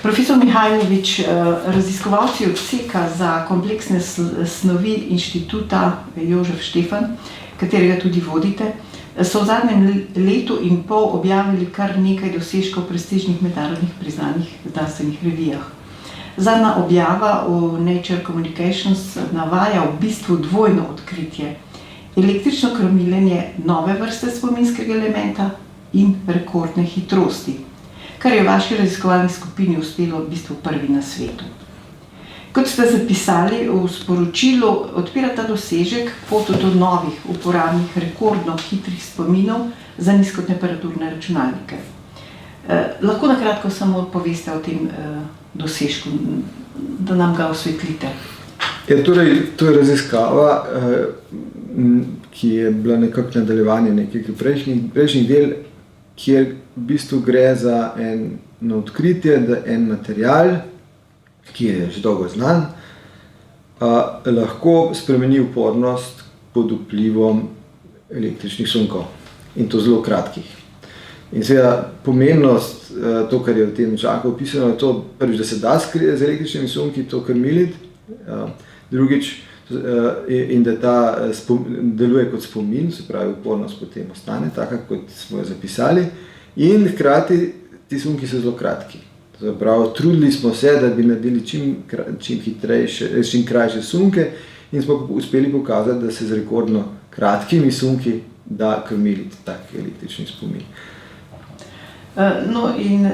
Profesor Mihajlović, raziskovalci odseka za kompleksne snovi Inštituta Jožef Štefan, katerega tudi vodite, so v zadnjem letu in pol objavili kar nekaj dosežkov v prestižnih mednarodnih priznanih znanstvenih revijah. Zadnja objava v Nature Communications navaja v bistvu dvojno odkritje: električno krmiljenje nove vrste spominskega elementa in rekordne hitrosti, kar je v vaši raziskovalni skupini uspelo v bistvu prvi na svetu. Kot ste zapisali v sporočilu, odpira ta dosežek pot do novih uporabnih rekordno hitrih spominov za nizkotemperaturne računalnike. Lahko na kratko samo poveste o tem dosežku, da nam ga osvetlite. Ja, torej, to je raziskava, ki je bila nekako nadaljevanje nekih prejšnjih del, kjer v bistvu gre za eno odkritje, da en material, ki je že dolgo znan, lahko spremeni upornost pod vplivom električnih sunkov, in to zelo kratkih. In seveda pomembnost, to, kar je v tem članku opisano, je to, prvič, da se da z električnimi sunki to krmiliti, drugič, in da ta deluje kot spomin, se pravi upornost potem ostane taka, kot smo jo zapisali, in hkrati ti sunki so zelo kratki. Zapravo, trudili smo se, da bi naredili čim krajše sunke, in smo uspeli pokazati, da se z rekordno kratkimi sunki da krmiliti tak električni spomin. No in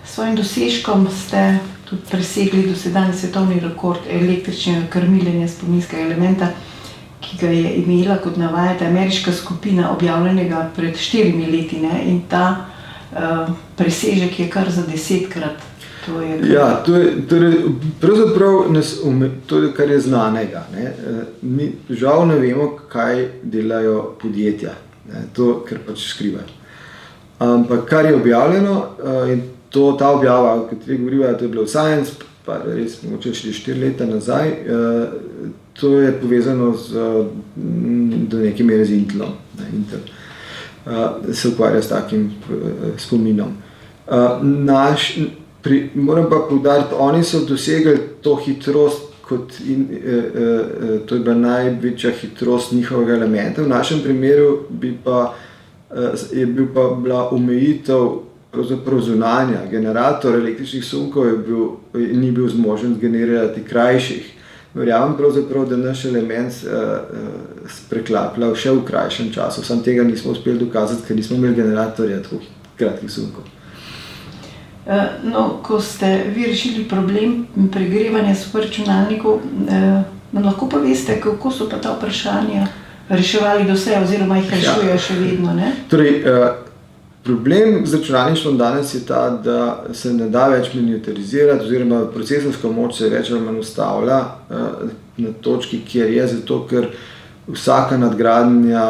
s svojim dosežkom ste tudi presegli dosedanji svetovni rekord električnega krmiljenja spominskega elementa, ki ga je imela, kot navajate, ameriška skupina, objavljenega pred 4 leti, ne? In ta presežek je kar za 10-krat. Ja, to je pravzaprav to, kar je znanega, ne? Mi žal ne vemo, kaj delajo podjetja, ne? To, kar pač skrivajo. Ampak kar je objavljeno, in ta objava, o kateri govoriva, to je bilo v Science, pa res mogoče 4 leta nazaj, to je povezano do neke mere z Intelom. Intel se ukvarja s takim spominom. Moram pa poudariti, oni so dosegli to hitrost, to je bila največja hitrost njihovega elementa. V našem primeru je bila omejitev pravzaprav zunanja. Generator električnih sunkov ni bil zmožen generirati krajših. Verjamem pravzaprav, da naš element preklaplja še v krajšem času. Sam tega nismo uspeli dokazati, ker nismo imeli generatorja tako kratkih sunkov. No, ko ste vi rešili problem pregrevanja superračunalnikov, nam lahko poveste, kako so pa ta vprašanja reševali doslej, oziroma jih rešujejo še vedno, ne? Torej, problem z računalništvom danes je ta, da se ne da več miniaturizirati, oziroma procesorska moč se več ali manj ustavlja na točki, kjer je, zato ker vsaka nadgradnja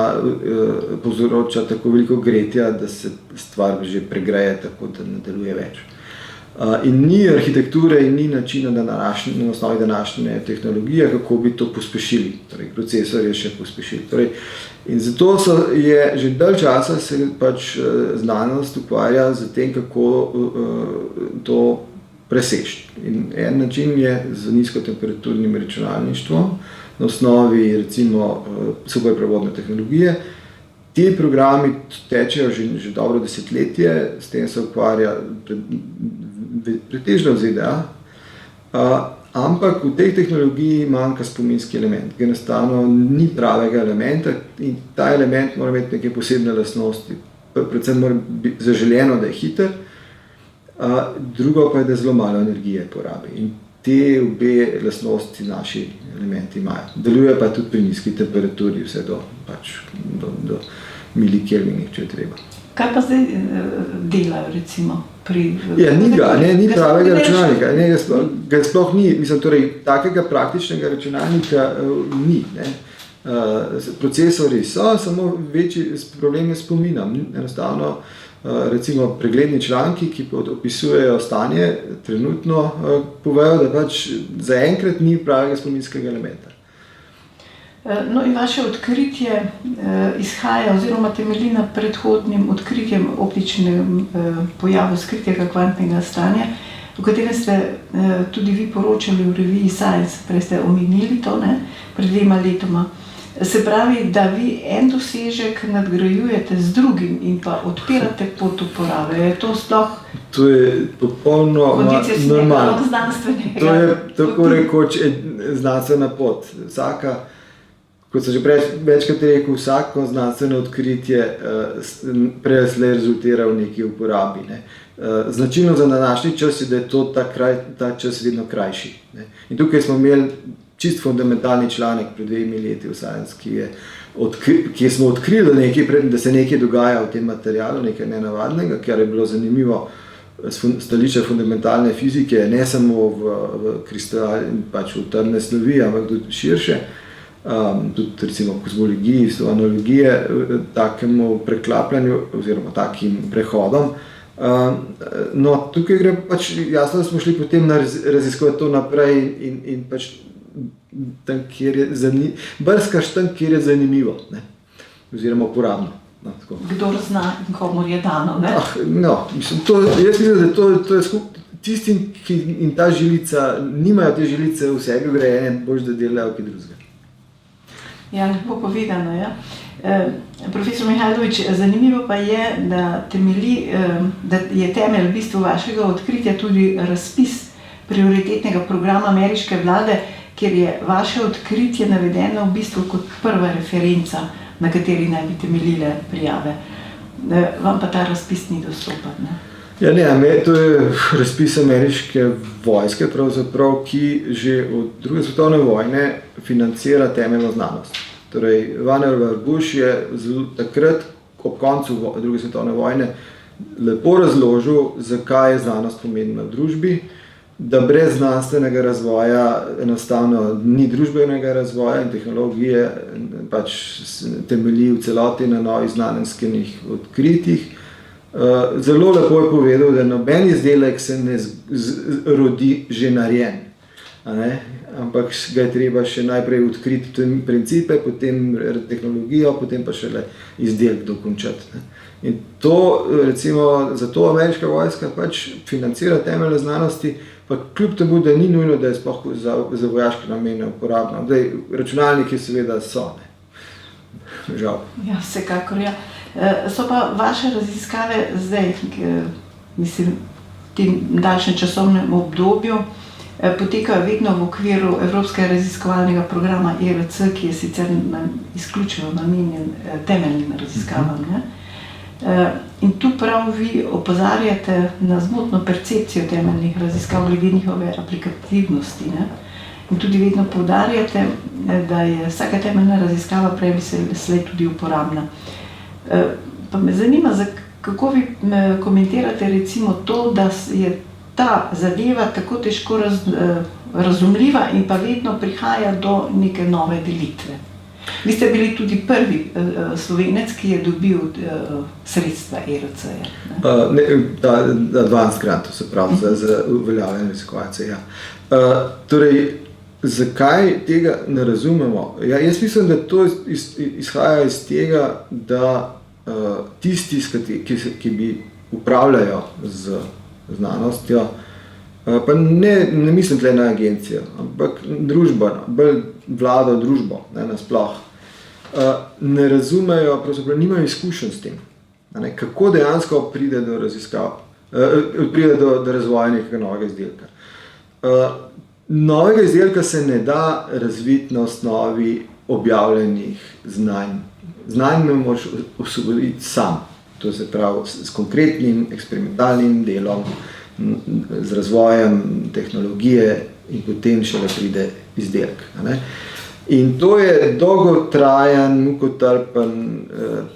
povzroča tako veliko gretja, da se stvar že pregreje, tako da ne deluje več. In ni arhitekture in ni načina na osnovi današnje tehnologije, kako bi to pospešili, torej procesor je še pospešili. In zato je že dalj časa se pač znanost ukvarja z tem, kako to preseči. In en način je z nizkotemperaturnim računalništvom, na osnovi recimo superprevodne tehnologije. Ti programi tečejo že dobro desetletje, s tem se ukvarja pretežno v ZDA, ampak v tej tehnologiji manjka spominski element, ker enostavno ni pravega elementa in ta element mora imeti neke posebne lastnosti. Predvsem mora biti zaželeno, da je hiter, drugo pa je, da zelo malo energije porabi. In te obe lastnosti naši elementi imajo. Deluje pa tudi pri nizki temperaturi, vse do milikelvinih, če je treba. Kaj pa zdaj delajo, recimo? Ni pravega računalnika, ga sploh ni, takega praktičnega računalnika ni. Procesori so, samo večji problem je s spominom. Enostavno, recimo pregledni članki, ki opisujejo stanje, trenutno povejo, da pač zaenkrat ni pravega spominskega elementa. No in vaše odkritje izhaja oziroma temelji na predhodnim odkritjem optičnem pojavu skritega kvantnega stanja. o katerem ste tudi vi poročali v reviji Science, prej ste omenili to, ne, pred 2 letoma. Se pravi, da vi en dosežek nadgrajujete z drugim in pa odpirate pot uporabe. Je to sploh To je popolnoma normalno. znanstvenega? To je tako rekoč znanstvena pot. Vsaka, kot sem že večkrat rekel, vsako znanstveno odkritje prej ali slej rezultira v neki uporabi. Ne. Značilno za današnji čas je, da je ta čas vedno krajši. Ne. In tukaj smo imeli čist fundamentalni članek pred 2 leti v Science, ki smo odkrili, da se nekaj dogaja v tem materialu, nekaj nenavadnega, kar je bilo zanimivo s stališča fundamentalne fizike, ne samo v kristal, pač v trdne snovi, ampak tudi širše, tudi recimo v kozmologiji, v analogije, takemu preklapljanju oziroma takim prehodom. No, tukaj gre pač jasno, da smo šli potem raziskovati to naprej in pač tam, brskaš tam, kjer je zanimivo, ne, oziroma uporabno. No, kdor zna in komur je dano, ne? No, jaz mislim, da to je tistim, ki in ta žilica, nimajo te žilice v sebi vgrajene, boš da delajo kaj drugega. Ja, lepo povedano, ja. Profesor Mihajlović, zanimivo pa je, da je temelj v bistvu vašega odkritja tudi razpis prioritetnega programa ameriške vlade, kjer je vaše odkritje navedeno v bistvu kot prva referenca, na kateri naj bi temeljile prijave. Vam pa ta razpis ni dostopen, ne? Ja, ne, to je razpis ameriške vojske, pravzaprav, ki že od 2. svetovne vojne financira temeljno znanost. Torej, Vannevar Bush je takrat, ob koncu 2. svetovne vojne, lepo razložil, zakaj je znanost pomembna v družbi, da brez znanstvenega razvoja enostavno ni družbenega razvoja in tehnologije pač temelji v celoti na novih znanstvenih odkritjih. Zelo lepo je povedal, da noben izdelek se ne rodi že narejen, ampak ga je treba še najprej odkriti principe, potem tehnologijo, potem pa šele izdelek dokončati. In to, recimo, zato ameriška vojska pač financira temeljne znanosti, pa kljub temu, da ni nujno, da je sploh za vojaške namene uporabno. Računalniki seveda so, ne. Žal. Ja, vsekakor, ja. So pa vaše raziskave zdaj, mislim, v tem daljšem časovnem obdobju, potekajo vedno v okviru Evropskega raziskovalnega programa ERC, ki je sicer izključno namenjen temeljnim raziskavam, ne? In tu prav vi opozarjate na zmotno percepcijo temeljnih raziskav glede njihove aplikativnosti, ne? In tudi vedno poudarjate, da je vsaka temeljna raziskava prej slej tudi uporabna. Pa me zanima, kako vi komentirate recimo to, da je ta zadeva tako težko razumljiva in pa vedno prihaja do neke nove delitve. Vi ste bili tudi prvi Slovenec, ki je dobil sredstva ERC-ja. Advanced grant, to se pravi, za uveljavljanje raziskovalcev, ja. Torej, zakaj tega ne razumemo? Ja, jaz mislim, da to izhaja iz tega, da tisti, ki bi upravljajo z znanostjo, pa ne mislim tle na agencijo, ampak družbeno, bolj vlado družbo, nasploh, ne razumejo, pravzaprav nimajo izkušenj s tem, kako dejansko pride do raziskav, pride do razvoja nekega novega izdelka. Novega izdelka se ne da razviti na osnovi objavljenih znanj. Znanj ne moraš osvoboditi sam, to se pravi s konkretnim eksperimentalnim delom, z razvojem tehnologije in potem šele pride izdelek. In to je dolgotrajen, mukotrpen,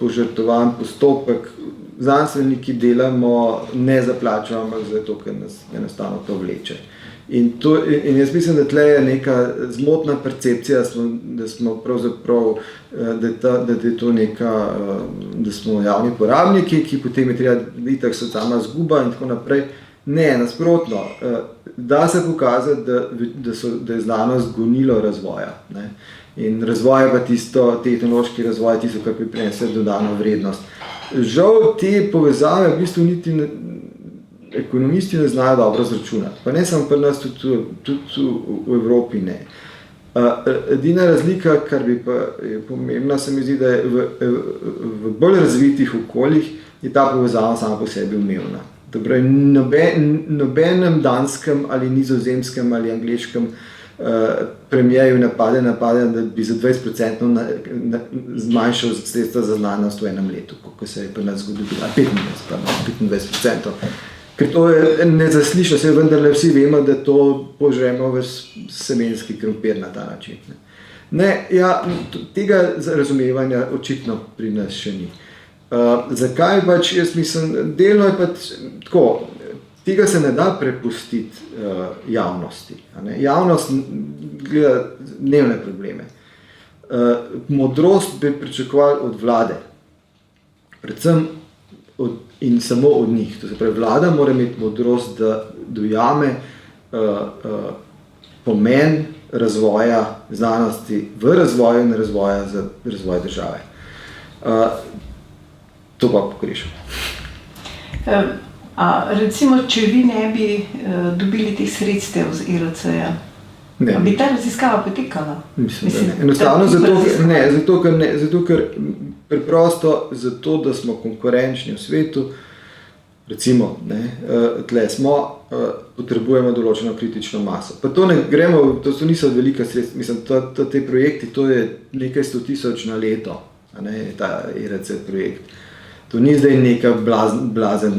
požrtovan postopek. Znanstveniki delamo ne za plačo, ampak zato, ker nas enostavno to vleče. In jaz mislim, da tle je neka zmotna percepcija, da smo pravzaprav, da je to neka, da smo javni porabniki, ki potem je treba itak sama zguba in tako naprej. Ne, nasprotno, da se pokazati, da je znanost gonilo razvoja. Ne? In razvoj je pa tisto, tehnološki razvoj, tisto, kar priprinese dodano vrednost. Žal te povezave v bistvu niti ekonomisti ne znajo dobro zračunati. Pa ne samo pri nas, tudi v Evropi ne. Edina razlika, kar bi pa je pomembna, se mi zdi, da je v bolj razvitih okoljih je ta povezava sama po sebi umevna. Torej, nobenem danskem ali nizozemskem ali angleškem premijeju napade, da bi za 20% zmanjšal sredstva za znanost v enem letu, ko se je pri nas zgodilo 25%. Ker to je nezaslišano, se vendarle vsi vemo, da to požremo v semenski krompir na ta način. Tega razumevanja očitno pri nas še ni. Zakaj pač, jaz mislim, delno je pač tako, tega se ne da prepustiti javnosti. Javnost gleda dnevne probleme. Modrost bi pričakovali od vlade, predvsem in samo od njih. To se pravi, vlada mora imeti modrost, da dojame pomen razvoja znanosti v razvoju in razvoja za razvoj države. To pa pogrešam. Recimo, če vi ne bi dobili teh sredstev z ERC-ja, bi ta raziskava potekala? Mislim, da ne. Enostavno zato, ker preprosto zato, da smo konkurenčni v svetu, recimo, tle smo, potrebujemo določeno kritično maso. Pa to niso velika sredstva, mislim, te projekti, to je nekaj 100.000 na leto, ta ERC projekt. To ni zdaj neka blazen,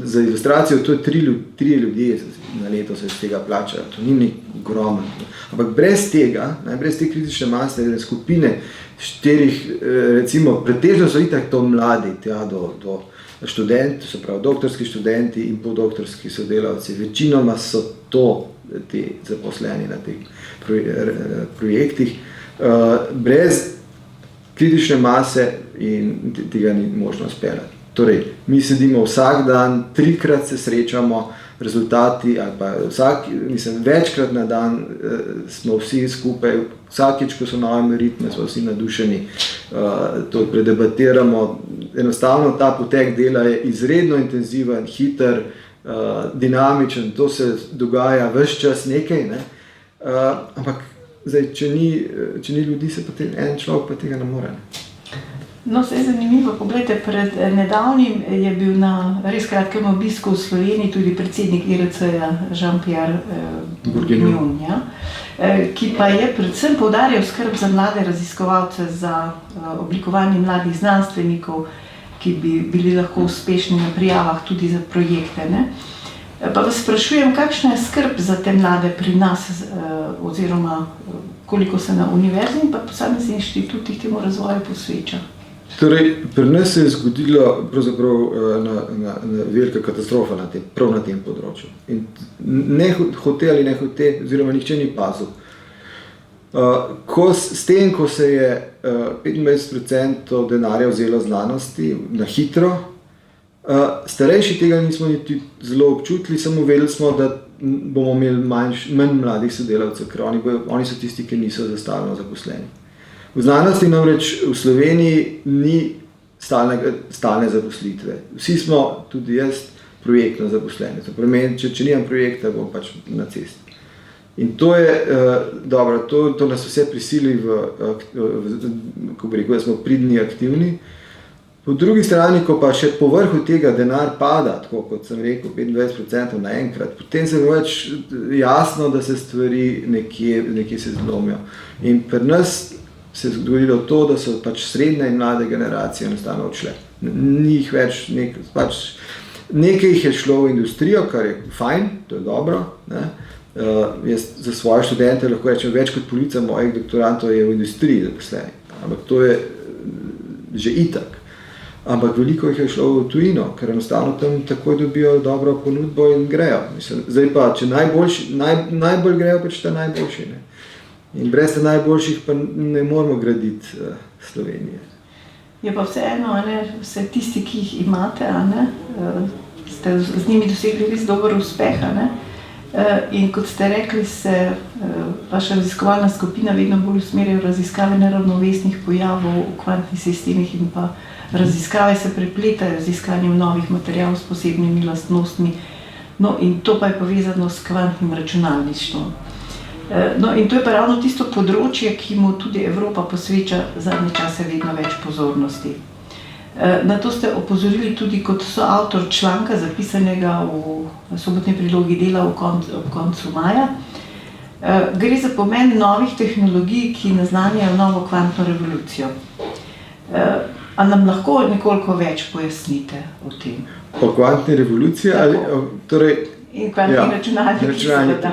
za ilustracijo to je 3 ljudje na leto se iz tega plačajo, to ni nek ogromen. Ampak brez tega, brez te kritične mase, skupine 4, recimo, pretežno so itak to mladi, do študenti, so pravi doktorski študenti in podoktorski sodelavci, večinoma so to ti zaposleni na teh projektih. Brez kritične mase in tega ni možno speljati. Torej, mi sedimo vsak dan, 3-krat se srečamo, rezultati, ali pa večkrat na dan smo vsi skupaj, vsakič, ko so nove meritme, smo vsi nadušeni, to predebatiramo. Enostavno ta potek dela je izredno intenziven, hiter, dinamičen, to se dogaja ves čas nekaj, ampak zdaj, če ni ljudi, se potem en človek pa tega ne more. No, se je zanimivo. Poglejte, pred nedavnim je bil na res kratkem obisku v Sloveniji tudi predsednik ERC-ja Jean-Pierre Bourguignon, ki pa je predvsem poudarjal skrb za mlade raziskovalce, za oblikovanje mladih znanstvenikov, ki bi bili lahko uspešni na prijavah tudi za projekte. Pa vas sprašujem, kakšna je skrb za te mlade pri nas, oziroma koliko se na univerzi in pa posameznih inštitutih temu razvoju posveča? Torej, pri nas se je zgodilo pravzaprav velika katastrofa prav na tem področju. In ne hote ali ne hote, oziroma nihče ni pazil. S tem, ko se je 25% denarja vzelo znanosti na hitro, starejši tega nismo niti zelo občutili, samo vedeli smo, da bomo imeli manj mladih sodelavcev, ker oni so tisti, ki niso za stalno zaposleni. V znanosti namreč v Sloveniji ni stalne zaposlitve. Vsi smo, tudi jaz, projektno zaposleni. Če nimam projekta, bom pač na cesti. In to je dobro, to nas vse prisili ko bi rekel, da smo pridni, aktivni. Po drugi strani, ko pa še po vrhu tega denar pada, tako kot sem rekel, 25% naenkrat, potem se je več jasno, da se stvari nekje se zlomijo. In pri nas se je zgodilo to, da so pač srednje in mlade generacije enostavno odšle. Ni jih več, nekaj jih je šlo v industrijo, kar je fajn, to je dobro. Jaz za svoje študente lahko rečem, več kot polovica mojih doktorantov je v industriji zaposlenih. Ampak to je že itak. Ampak veliko jih je šlo v tujino, ker enostavno tam takoj dobijo dobro ponudbo in grejo. Zdaj pa, če najbolj grejo, pač ta najboljši. In brez ta najboljših pa ne moramo graditi Slovenije. Je pa vseeno, vse tisti, ki jih imate, ste z njimi dosegli res dober uspeh. In kot ste rekli, se vaša raziskovalna skupina vedno bolj usmerja v raziskave neravnovesnih pojavov v kvantnih sistemih in pa raziskave se prepletajo z iskanjem novih materialov s posebnimi lastnostmi. No, in to pa je povezano s kvantnim računalništvom. No, in to je pa ravno tisto področje, ki mu tudi Evropa posveča zadnje čase vedno več pozornosti. Na to ste opozorili tudi kot soavtor članka, zapisanega v sobotni prilogi Dela ob koncu maja. Gre za pomen novih tehnologij, ki naznanjajo novo kvantno revolucijo. A nam lahko nekoliko več pojasnite o tem? O kvantni revoluciji? In kvantni računalniki.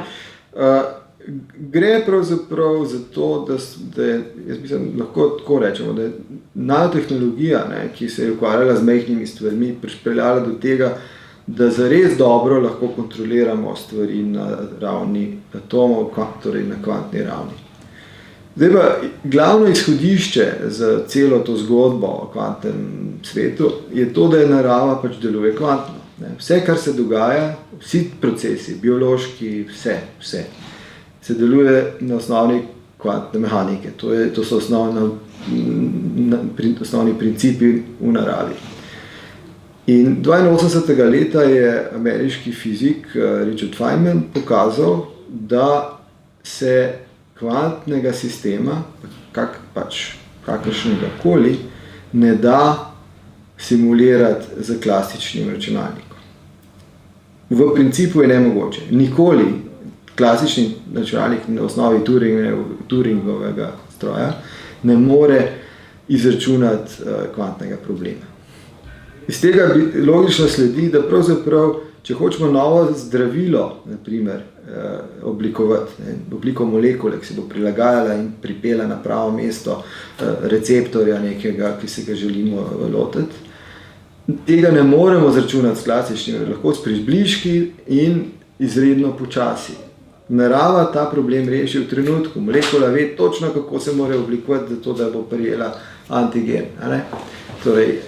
Gre pravzaprav za to, da jaz mislim, lahko tako rečemo, da je nanotehnologija, ki se je ukvarjala z majhnimi stvarmi, pripeljala do tega, da zares dobro lahko kontroliramo stvari na ravni atomov, torej na kvantni ravni. Zdaj pa glavno izhodišče za celo to zgodbo o kvantnem svetu je to, da je narava pač deluje kvantno. Vse, kar se dogaja, vsi procesi, biološki, vse, se deluje na osnovni kvantne mehanike. To so osnovni principi v naravi. In 82. leta je ameriški fizik Richard Feynman pokazal, da se kvantnega sistema, kakršnega koli, ne da simulirati z klasičnim računalnikom. V principu je nemogoče. Nikoli klasični računalnik na osnovi Turingovega stroja ne more izračunati kvantnega problema. Iz tega logično sledi, da pravzaprav, če hočemo novo zdravilo, na primer, oblikovati, obliko molekule, ki se bo prilagajala in pripela na pravo mesto receptorja nekega, ki se ga želimo lotiti, tega ne moremo zračunati s klasičnim, lahko s približki in izredno počasi. Narava ta problem reši v trenutku. Molekula ve točno, kako se mora oblikovati, zato da bo prijela antigen. Torej,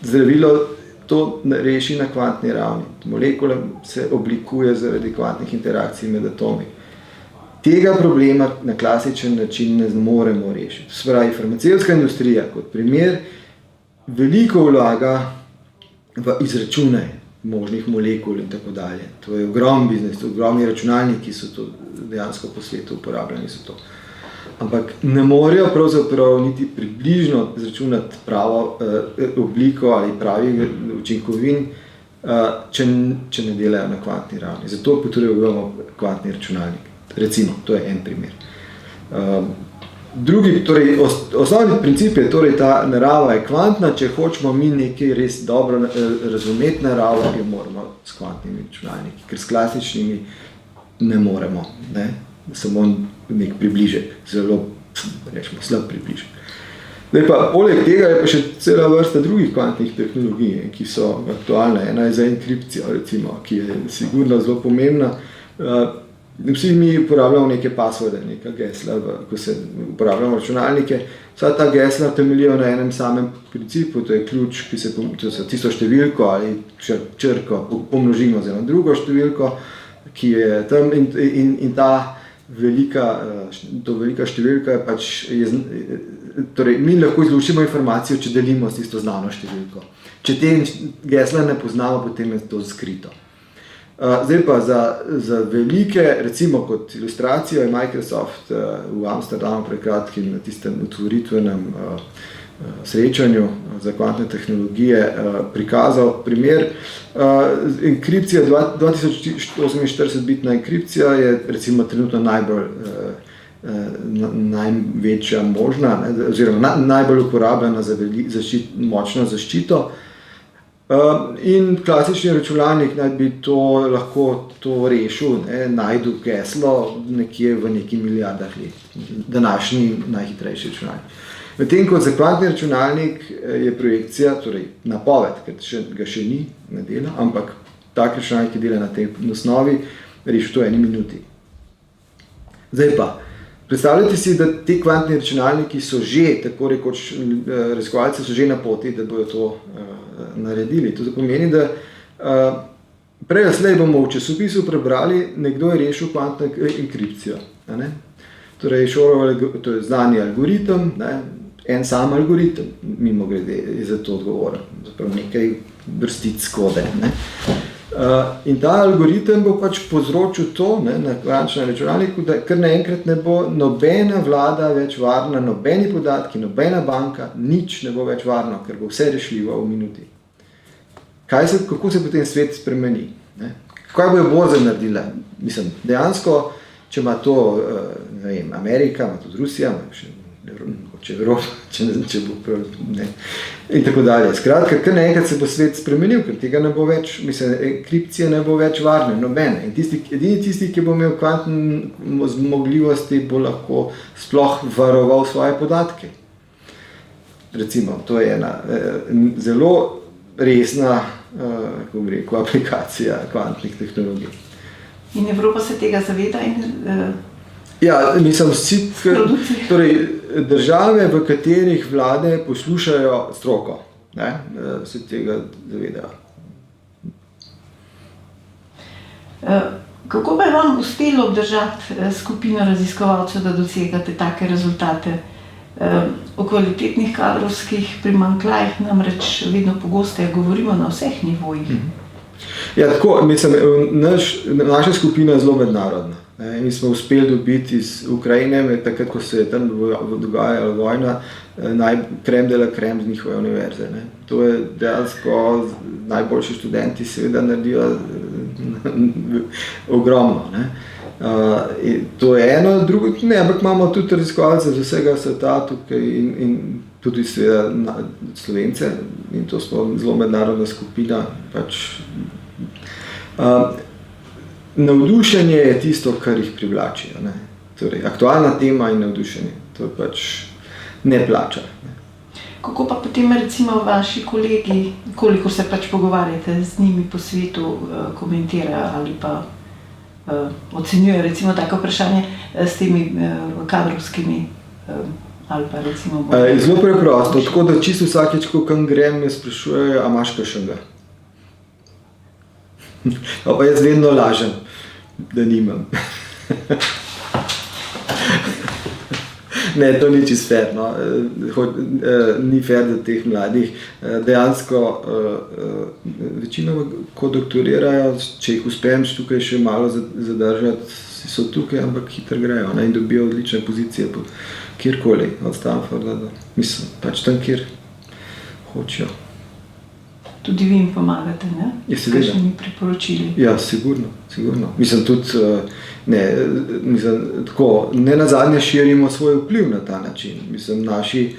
zdravilo to reši na kvantni ravni. Molekula se oblikuje zaradi kvantnih interakcij med atomi. Tega problema na klasičen način ne moremo rešiti. Spravi, farmacevtska industrija, kot primer, veliko vlaga v izračune možnih molekul in tako dalje. To je ogromen biznis, ogromni računalniki so to dejansko po svetu uporabljeni so to. Ampak ne morejo pravzaprav niti približno izračunati pravo obliko ali pravi učinkovin, če ne delajo na kvantni ravni. Zato potrebujemo kvantni računalnik. Recimo, to je en primer. Osnovni princip je torej ta narava je kvantna, če hočemo mi nekaj res dobro razumeti naravo, jo moramo s kvantnimi računalniki, ker s klasičnimi ne moremo, samo nek približek, zelo, rečemo, slab približek. Zdaj pa, poleg tega je pa še cela vrsta drugih kvantnih tehnologij, ki so aktualne. Ena je za enkripcijo, recimo, ki je sigurno zelo pomembna. Vsi mi uporabljamo neke passworde, neka gesla, ko se uporabljamo računalnike. Vsa ta gesla temeljijo na enem samem principu, to je ključ, ki se tisto številko ali črko pomnožimo z eno drugo številko, ki je tam in ta velika številka torej mi lahko izlučimo informacijo, če delimo s tisto znano številko. Če te gesla ne poznamo, potem je to skrito. Zdaj pa za velike, recimo kot ilustracijo je Microsoft v Amsterdamu pred kratkim na tistem otvoritvenem srečanju za kvantne tehnologije prikazal primer. Enkripcija, 2048-bitna enkripcija je recimo trenutno največja možna, oziroma najbolj uporabljena za močno zaščito. In klasični računalnik naj bi lahko to rešil, najdu geslo nekje v neki milijardah let, današnji najhitrejši računalnik. Medtem ko za kvantni računalnik je projekcija, torej napoved, ker ga še ni, ne dela, ampak tak računalnik, ki dela na tej osnovi, reši to v 1 minuti. Zdaj pa, predstavljajte si, da ti kvantni računalniki so že, tako rekoč, raziskovalci so že na poti, da bodo to naredili. To pomeni, da prej slej bomo v časopisu prebrali, nekdo je rešil kvantno enkripcijo. Torej, to je znani algoritem, en sam algoritem, mimogrede, je za to odgovoren, zapravo nekaj vrstic kode. In ta algoritem bo pač povzročil to, ne, na kvantičnem računalniku, da kar naenkrat ne bo nobena vlada več varna, nobeni podatki, nobena banka, nič ne bo več varno, ker bo vse rešljivo v minuti. Kako se potem svet spremeni? Ne? Kaj bojo borze naredile? Mislim, dejansko, če ima to ne vem, Amerika, ima tudi Rusija, ima še Evropa, če bo prav, ne, in tako dalje. Skratka, kar naenkrat se bo svet spremenil, ker tega ne bo več, mislim, enkripcije ne bo več varne, nobene. In edini tisti, ki bo imel kvantne zmogljivosti, bo lahko sploh varoval svoje podatke. Recimo, to je ena zelo resna kako bi rekel, aplikacija kvantnih tehnologij. In Evropa se tega zaveda in ja, mislim, vsi, torej države, v katerih vlade poslušajo stroko, ne, se tega zavedajo. Kako bi vam uspelo obdržati skupino raziskovalcev, da dosegate take rezultate? O kvalitetnih kadrovskih primanjkljajih namreč vedno pogosteje govorimo na vseh nivojih. Ja, tako, mislim, naša skupina je zelo mednarodna. Mi smo uspeli dobiti iz Ukrajine, takrat, ko se je tam dogajala vojna, krem de la krem z njihove univerze. Ne. To je dejansko, najboljši študenti seveda naredijo ogromno. Ne. To je eno, drugo, ne, ampak imamo tudi raziskovalce z vsega sveta tukaj in tudi seveda Slovence in to smo zelo mednarodna skupina. Pač, navdušenje je tisto, kar jih privlači. Ne. Torej, aktualna tema in navdušenje, to pač ne plača. Ne. Kako pa potem recimo vaši kolegi, koliko se pač pogovarjate z njimi po svetu, komentirajo ali pa ocenjuje recimo tako vprašanje s temi kadrovskimi ali pa recimo... Zelo preprosto, tako da čisto vsakeč, ko kam grem, me sprašujejo, a imaš kakšnega? Pa jaz vedno lažem, da nimam. Ne, to ni čisto fair, no. Ni fair do teh mladih. Dejansko večinoma, ko doktorirajo, če jih uspem tukaj še malo zadržati, so tukaj, ampak hitro grejo, ne, in dobijo odlične pozicije kjerkoli, od Stanforda do, mislim, pač tam, kjer hočejo. Tudi vi jim pomagate, ne? Ja, seveda. S kakšnimi priporočili? Ja, sigurno. Mislim, tudi, tako, ne nazadnje širimo svoj vpliv na ta način. Mislim, naši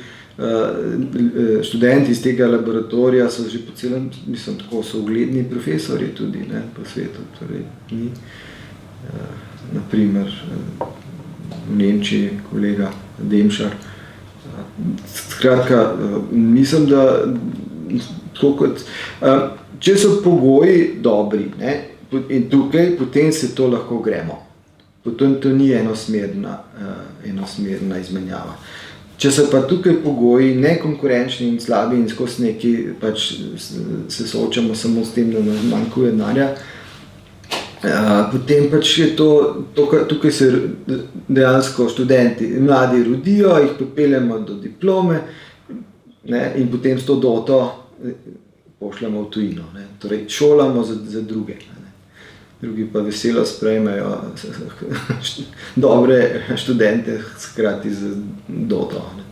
študenti iz tega laboratorija so že po celem, mislim, tako so ugledni profesori tudi, ne, po svetu. Torej, ni, naprimer, v Nemčiji kolega Demšar. Skratka, mislim, da če so pogoji dobri, ne, in tukaj, potem se to lahko gremo. Potem to ni enosmerna izmenjava. Če so pa tukaj pogoji nekonkurenčni in slabi in skozi neki pač se soočamo samo s tem, da nam manjkuje denarja, potem pač je tukaj se dejansko študenti, mladi rodijo, jih pripeljemo do diplome, ne, in potem s to doto pošljemo v tujino, ne. Torej, šolamo za druge. Ne. Drugi pa veselo sprejmejo dobre študente, hkrati z doto. Ne.